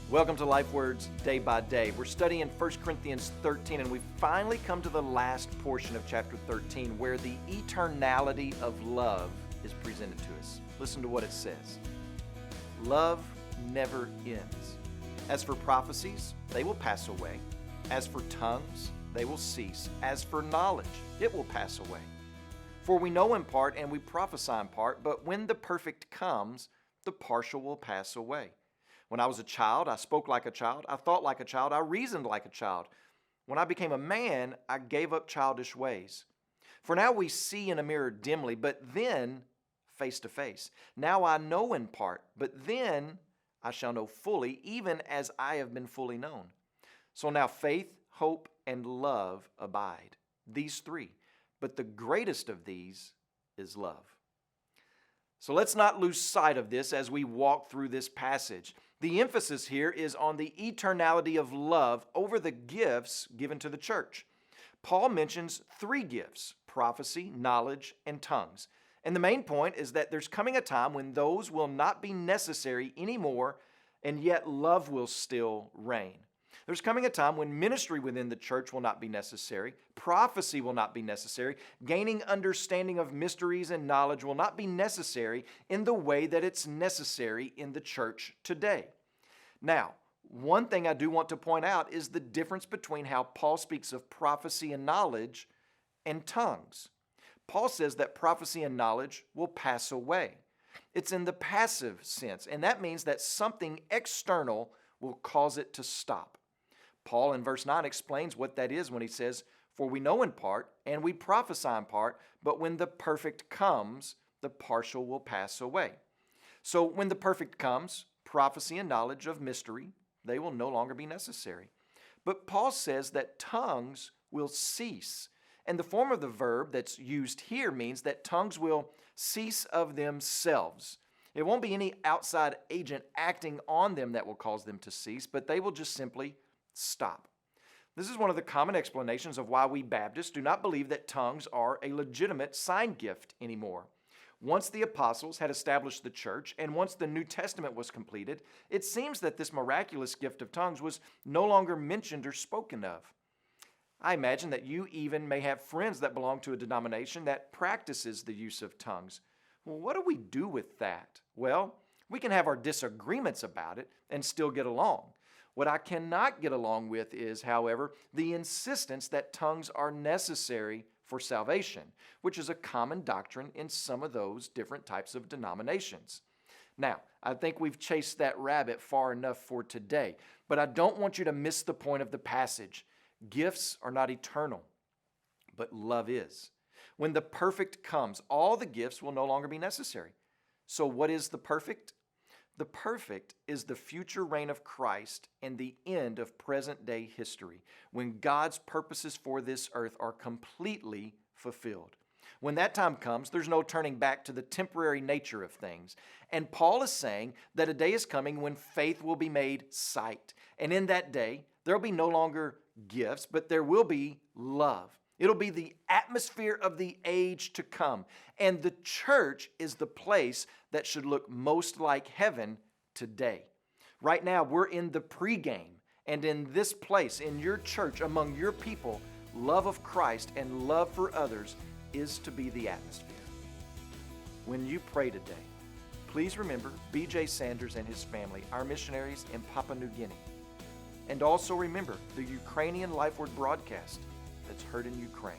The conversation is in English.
Welcome to Life Words Day by Day. We're studying 1 Corinthians 13, and we've finally come to the last portion of chapter 13 where the eternality of love is presented to us. Listen to what it says. Love never ends. As for prophecies, they will pass away. As for tongues, they will cease. As for knowledge, it will pass away. For we know in part and we prophesy in part, but when the perfect comes, the partial will pass away. When I was a child, I spoke like a child, I thought like a child, I reasoned like a child. When I became a man, I gave up childish ways. For now we see in a mirror dimly, but then face to face. Now I know in part, but then I shall know fully, even as I have been fully known. So now faith, hope, and love abide, these three. But the greatest of these is love. So let's not lose sight of this as we walk through this passage. The emphasis here is on the eternality of love over the gifts given to the church. Paul mentions three gifts: prophecy, knowledge, and tongues. And the main point is that there's coming a time when those will not be necessary anymore, and yet love will still reign. There's coming a time when ministry within the church will not be necessary, prophecy will not be necessary, gaining understanding of mysteries and knowledge will not be necessary in the way that it's necessary in the church today. Now, one thing I do want to point out is the difference between how Paul speaks of prophecy and knowledge and tongues. Paul says that prophecy and knowledge will pass away. It's in the passive sense, and that means that something external will cause it to stop. Paul in verse 9 explains what that is when he says, "For we know in part, and we prophesy in part, but when the perfect comes, the partial will pass away." So when the perfect comes, prophecy and knowledge of mystery, they will no longer be necessary. But Paul says that tongues will cease. And the form of the verb that's used here means that tongues will cease of themselves. It won't be any outside agent acting on them that will cause them to cease, but they will just simply stop. This is one of the common explanations of why we Baptists do not believe that tongues are a legitimate sign gift anymore. Once the apostles had established the church and once the New Testament was completed, it seems that this miraculous gift of tongues was no longer mentioned or spoken of. I imagine that you even may have friends that belong to a denomination that practices the use of tongues. Well, what do we do with that? Well, we can have our disagreements about it and still get along. What I cannot get along with is, however, the insistence that tongues are necessary for salvation, which is a common doctrine in some of those different types of denominations. Now, I think we've chased that rabbit far enough for today, but I don't want you to miss the point of the passage. Gifts are not eternal, but love is. When the perfect comes, all the gifts will no longer be necessary. So what is the perfect? The perfect is the future reign of Christ and the end of present-day history, when God's purposes for this earth are completely fulfilled. When that time comes, there's no turning back to the temporary nature of things. And Paul is saying that a day is coming when faith will be made sight. And in that day, there will be no longer gifts, but there will be love. It'll be the atmosphere of the age to come. And the church is the place that should look most like heaven today. Right now, we're in the pregame. And in this place, in your church, among your people, love of Christ and love for others is to be the atmosphere. When you pray today, please remember B.J. Sanders and his family, our missionaries in Papua New Guinea. And also remember the Ukrainian Life Word broadcast that's heard in Ukraine.